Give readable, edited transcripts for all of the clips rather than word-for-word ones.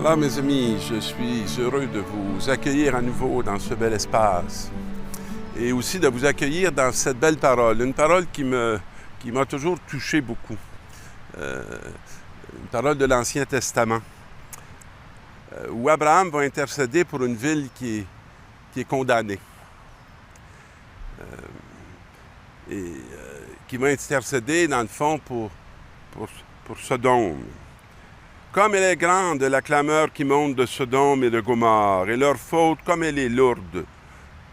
Alors mes amis, je suis heureux de vous accueillir à nouveau dans ce bel espace et aussi de vous accueillir dans cette belle parole, une parole qui m'a toujours touché beaucoup, une parole de l'Ancien Testament, où Abraham va intercéder pour une ville qui est condamnée, qui va intercéder dans le fond pour Sodome. Comme elle est grande, la clameur qui monte de Sodome et de Gomorrhe, et leur faute, comme elle est lourde.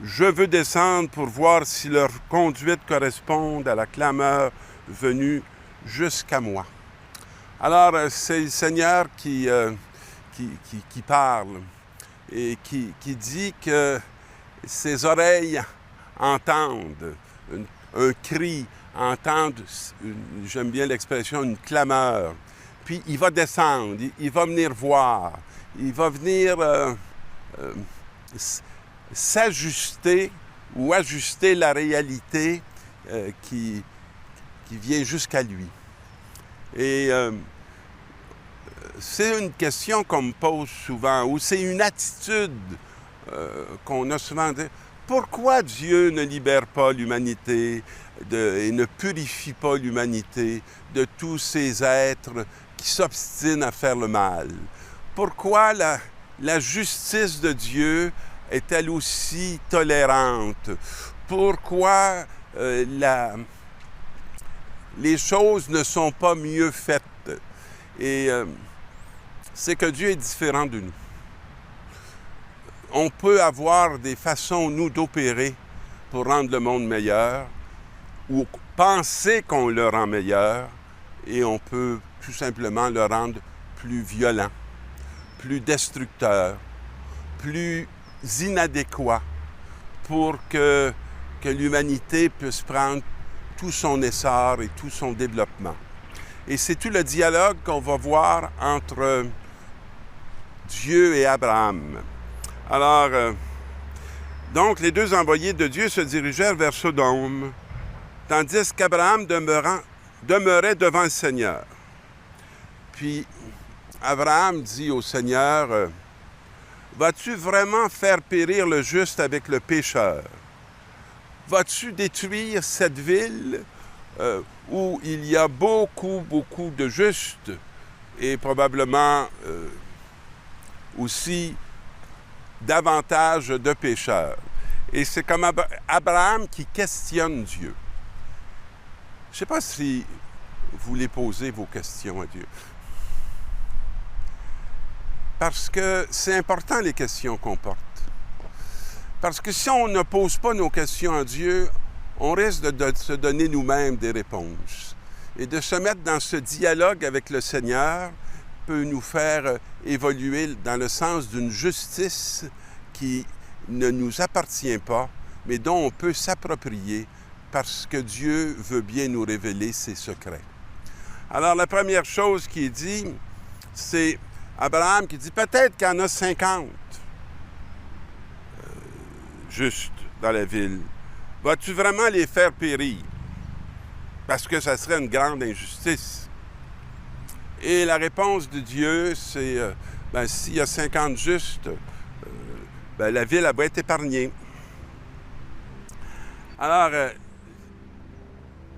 Je veux descendre pour voir si leur conduite correspond à la clameur venue jusqu'à moi. Alors, c'est le Seigneur qui parle et qui dit que ses oreilles entendent un cri, entendent, j'aime bien l'expression, une clameur. Puis il va descendre, il va venir voir, il va venir s'ajuster ou ajuster la réalité qui vient jusqu'à lui. Et c'est une question qu'on me pose souvent, ou c'est une attitude qu'on a souvent dit. Pourquoi Dieu ne libère pas l'humanité et ne purifie pas l'humanité de tous ces êtres qui s'obstinent à faire le mal? Pourquoi la justice de Dieu est-elle aussi tolérante? Pourquoi les choses ne sont pas mieux faites? Et c'est que Dieu est différent de nous. On peut avoir des façons, nous, d'opérer pour rendre le monde meilleur ou penser qu'on le rend meilleur et on peut tout simplement le rendre plus violent, plus destructeur, plus inadéquat pour que l'humanité puisse prendre tout son essor et tout son développement. Et c'est tout le dialogue qu'on va voir entre Dieu et Abraham. Alors, donc, les deux envoyés de Dieu se dirigèrent vers Sodome, tandis qu'Abraham demeurait devant le Seigneur. Puis, Abraham dit au Seigneur, « Vas-tu vraiment faire périr le juste avec le pécheur? Vas-tu détruire cette ville où il y a beaucoup de justes et probablement aussi davantage de pécheurs? » Et c'est comme Abraham qui questionne Dieu. Je ne sais pas si vous voulez poser vos questions à Dieu. Parce que c'est important les questions qu'on porte. Parce que si on ne pose pas nos questions à Dieu, on risque de se donner nous-mêmes des réponses. Et de se mettre dans ce dialogue avec le Seigneur peut nous faire évoluer dans le sens d'une justice qui ne nous appartient pas, mais dont on peut s'approprier parce que Dieu veut bien nous révéler ses secrets. Alors, la première chose qui est dit, c'est Abraham qui dit, peut-être qu'il y en a 50 justes dans la ville. Vas-tu vraiment les faire périr? Parce que ça serait une grande injustice. Et la réponse de Dieu, c'est, s'il y a 50 justes, la ville elle va être épargnée. Alors,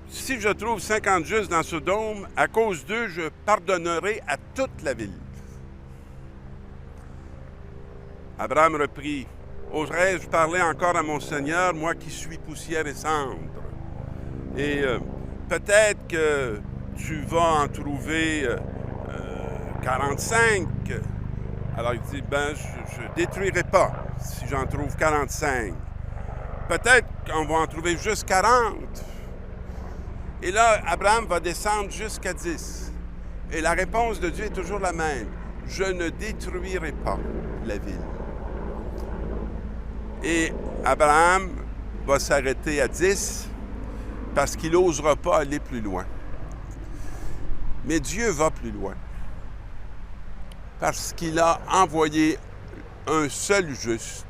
si je trouve 50 justes dans Sodome, à cause d'eux, je pardonnerai à toute la ville. Abraham reprit, « Oserais-je parler encore à mon Seigneur, moi qui suis poussière et cendre? Et peut-être que tu vas en trouver 45. » Alors il dit, je ne détruirai pas si j'en trouve 45. Peut-être qu'on va en trouver juste 40. Et là, Abraham va descendre jusqu'à 10. Et la réponse de Dieu est toujours la même. Je ne détruirai pas la ville. Et Abraham va s'arrêter à 10 parce qu'il n'osera pas aller plus loin. Mais Dieu va plus loin. Parce qu'il a envoyé un seul juste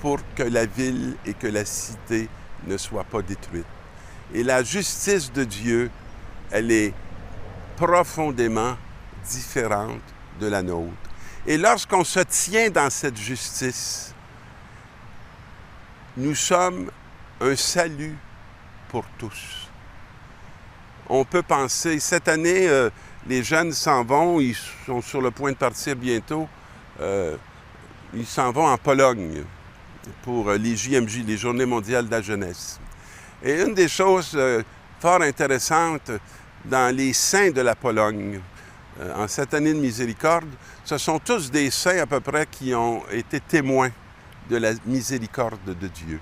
pour que la ville et que la cité ne soient pas détruites. Et la justice de Dieu, elle est profondément différente de la nôtre. Et lorsqu'on se tient dans cette justice, nous sommes un salut pour tous. On peut penser, cette année, les jeunes s'en vont, ils sont sur le point de partir bientôt, ils s'en vont en Pologne pour les JMJ, les Journées mondiales de la jeunesse. Et une des choses fort intéressantes dans les saints de la Pologne, en cette année de miséricorde, ce sont tous des saints à peu près qui ont été témoins de la miséricorde de Dieu.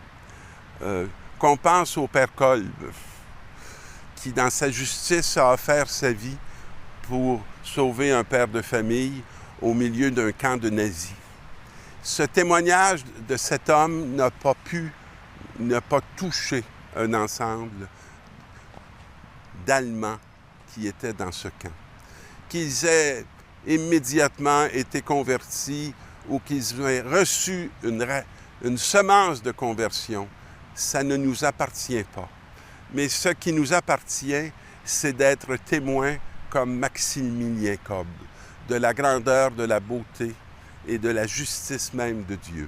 Qu'on pense au Père Kolb, qui dans sa justice a offert sa vie pour sauver un père de famille au milieu d'un camp de nazis. Ce témoignage de cet homme n'a pas touché un ensemble d'Allemands qui étaient dans ce camp. Qu'ils aient immédiatement été convertis ou qu'ils aient reçu une semence de conversion, ça ne nous appartient pas. Mais ce qui nous appartient, c'est d'être témoins comme Maximilien Kolb, de la grandeur, de la beauté et de la justice même de Dieu.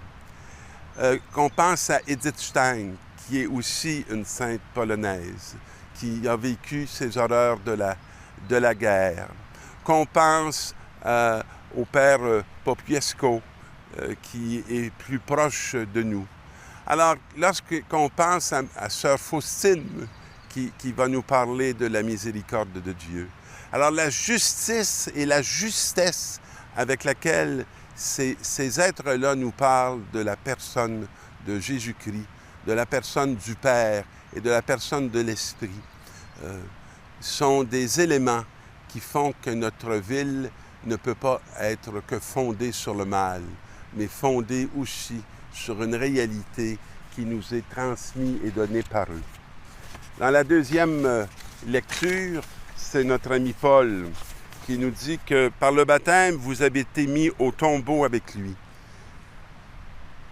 Qu'on pense à Edith Stein, qui est aussi une sainte polonaise, qui a vécu ces horreurs de la guerre. Qu'on pense au père Popiesko, qui est plus proche de nous. Alors, lorsqu'on pense à sœur Faustine, qui va nous parler de la miséricorde de Dieu, alors la justice et la justesse avec laquelle ces êtres-là nous parlent de la personne de Jésus-Christ, de la personne du Père et de la personne de l'Esprit, sont des éléments qui font que notre ville ne peut pas être que fondée sur le mal, mais fondée aussi sur une réalité qui nous est transmise et donnée par eux. Dans la deuxième lecture, c'est notre ami Paul qui nous dit que par le baptême, vous avez été mis au tombeau avec lui.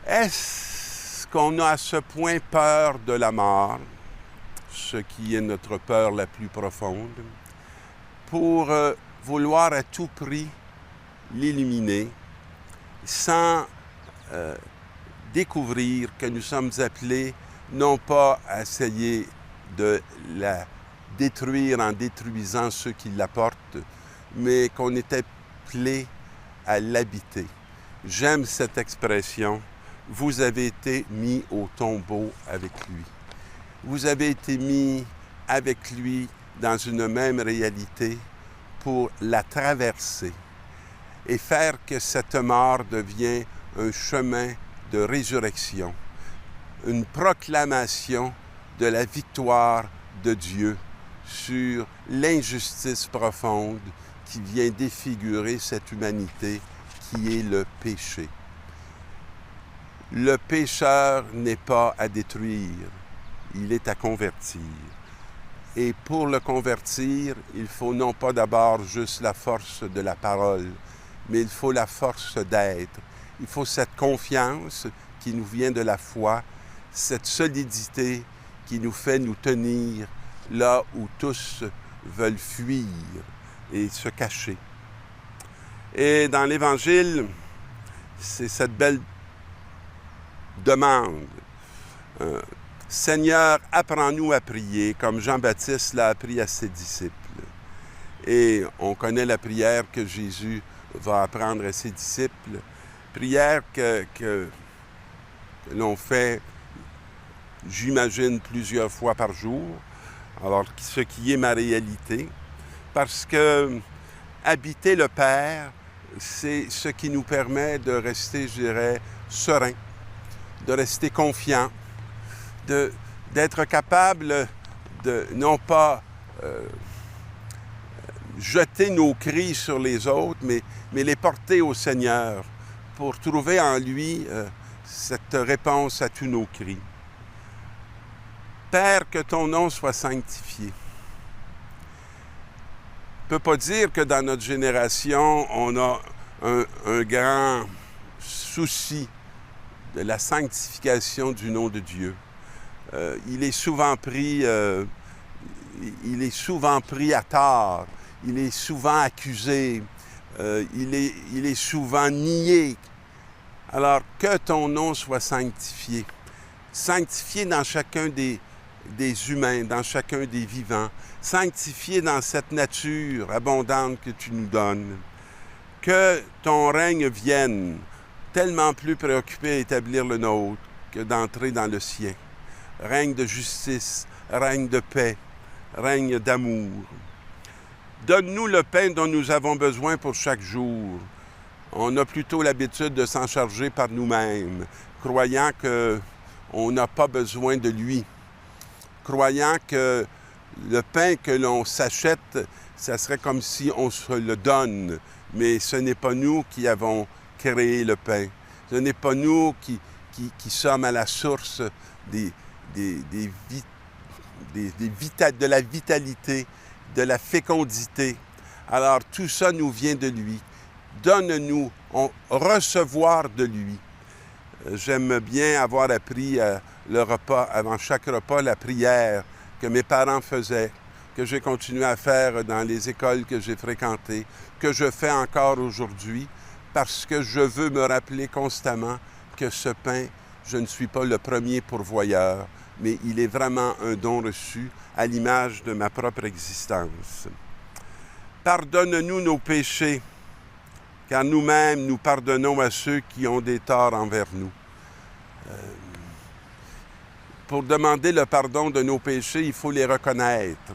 Est-ce qu'on a à ce point peur de la mort, ce qui est notre peur la plus profonde, pour vouloir à tout prix l'éliminer sans découvrir que nous sommes appelés non pas à essayer de la détruire en détruisant ceux qui la portent, mais qu'on est appelé à l'habiter. J'aime cette expression. Vous avez été mis au tombeau avec lui. Vous avez été mis avec lui dans une même réalité pour la traverser et faire que cette mort devienne un chemin de résurrection, une proclamation de la victoire de Dieu sur l'injustice profonde qui vient défigurer cette humanité qui est le péché. Le pécheur n'est pas à détruire, il est à convertir. Et pour le convertir, il faut non pas d'abord juste la force de la parole, mais il faut la force d'être. Il faut cette confiance qui nous vient de la foi, cette solidité qui nous fait nous tenir là où tous veulent fuir et se cacher. Et dans l'Évangile, c'est cette belle demande. Seigneur, apprends-nous à prier comme Jean-Baptiste l'a appris à ses disciples. Et on connaît la prière que Jésus va apprendre à ses disciples. Prière que l'on fait, j'imagine, plusieurs fois par jour. Alors, ce qui est ma réalité. Parce que habiter le Père, c'est ce qui nous permet de rester, je dirais, serein, de rester confiant, d'être capable de non pas jeter nos cris sur les autres, mais les porter au Seigneur pour trouver en lui cette réponse à tous nos cris. Père, que ton nom soit sanctifié. On ne peut pas dire que dans notre génération, on a un grand souci de la sanctification du nom de Dieu. Il est souvent pris à tort, il est souvent accusé, il est souvent nié. Alors, que ton nom soit sanctifié. Sanctifié dans chacun des humains, dans chacun des vivants. Sanctifié dans cette nature abondante que tu nous donnes. Que ton règne vienne, tellement plus préoccupé à établir le nôtre que d'entrer dans le sien. Règne de justice, règne de paix, règne d'amour. Donne-nous le pain dont nous avons besoin pour chaque jour. On a plutôt l'habitude de s'en charger par nous-mêmes, croyant qu'on n'a pas besoin de lui, croyant que le pain que l'on s'achète, ça serait comme si on se le donne, mais ce n'est pas nous qui avons créé le pain. Ce n'est pas nous qui sommes à la source de la vitalité, de la fécondité. Alors, tout ça nous vient de lui. Donne-nous, recevoir de lui. J'aime bien avoir appris le repas, avant chaque repas, la prière que mes parents faisaient, que j'ai continué à faire dans les écoles que j'ai fréquentées, que je fais encore aujourd'hui, parce que je veux me rappeler constamment que ce pain, je ne suis pas le premier pourvoyeur, mais il est vraiment un don reçu à l'image de ma propre existence. Pardonne-nous nos péchés, car nous-mêmes, nous pardonnons à ceux qui ont des torts envers nous. Pour demander le pardon de nos péchés, il faut les reconnaître.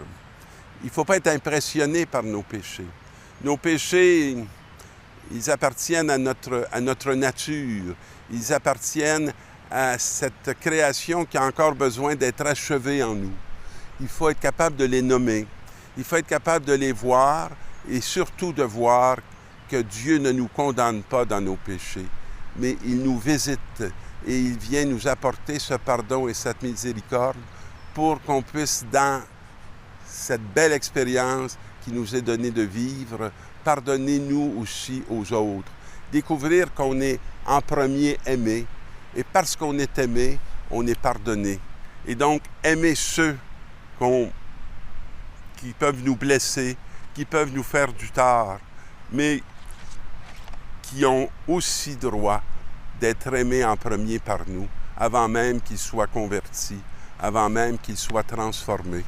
Il ne faut pas être impressionné par nos péchés. Nos péchés, ils appartiennent à notre nature. Ils appartiennent à cette création qui a encore besoin d'être achevée en nous. Il faut être capable de les nommer. Il faut être capable de les voir et surtout de voir que Dieu ne nous condamne pas dans nos péchés, mais il nous visite et il vient nous apporter ce pardon et cette miséricorde pour qu'on puisse, dans cette belle expérience qui nous est donnée de vivre, pardonner nous aussi aux autres. Découvrir qu'on est en premier aimé, et parce qu'on est aimé, on est pardonné. Et donc, aimer ceux qui peuvent nous blesser, qui peuvent nous faire du tort, mais qui ont aussi droit d'être aimés en premier par nous, avant même qu'ils soient convertis, avant même qu'ils soient transformés,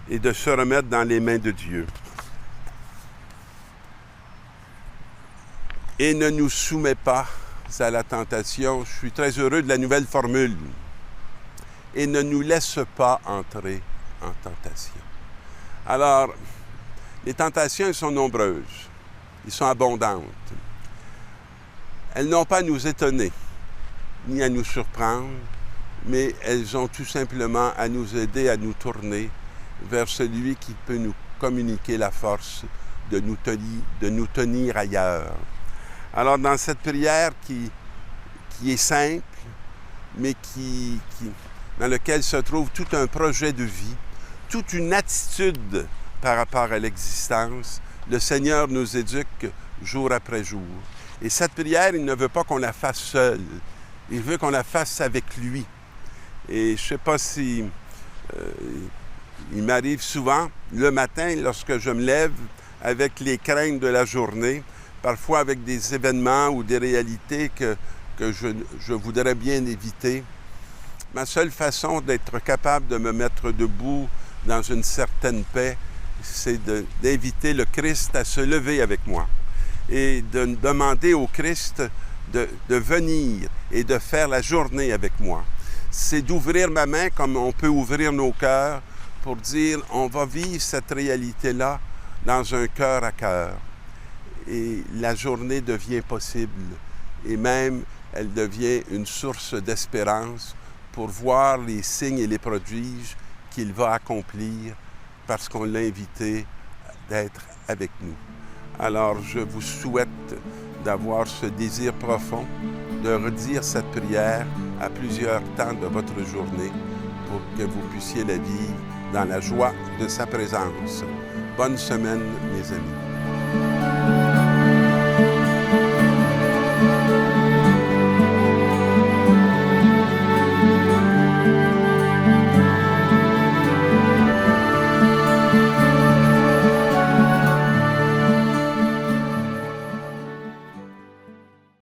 et de se remettre dans les mains de Dieu. Et ne nous soumets pas à la tentation. Je suis très heureux de la nouvelle formule. Et ne nous laisse pas entrer en tentation. Alors, les tentations, elles sont nombreuses. Elles sont abondantes. Elles n'ont pas à nous étonner, ni à nous surprendre, mais elles ont tout simplement à nous aider à nous tourner vers celui qui peut nous communiquer la force de nous tenir ailleurs. Alors, dans cette prière qui est simple, mais dans laquelle se trouve tout un projet de vie, toute une attitude par rapport à l'existence, le Seigneur nous éduque jour après jour. Et cette prière, il ne veut pas qu'on la fasse seule. Il veut qu'on la fasse avec lui. Et je ne sais pas si... il m'arrive souvent, le matin, lorsque je me lève, avec les craintes de la journée, parfois avec des événements ou des réalités que je voudrais bien éviter. Ma seule façon d'être capable de me mettre debout dans une certaine paix, c'est d'inviter le Christ à se lever avec moi et de demander au Christ de venir et de faire la journée avec moi. C'est d'ouvrir ma main comme on peut ouvrir nos cœurs pour dire on va vivre cette réalité-là dans un cœur à cœur. Et la journée devient possible et même elle devient une source d'espérance pour voir les signes et les prodiges qu'il va accomplir parce qu'on l'a invité d'être avec nous. Alors, je vous souhaite d'avoir ce désir profond de redire cette prière à plusieurs temps de votre journée pour que vous puissiez la vivre dans la joie de sa présence. Bonne semaine, mes amis.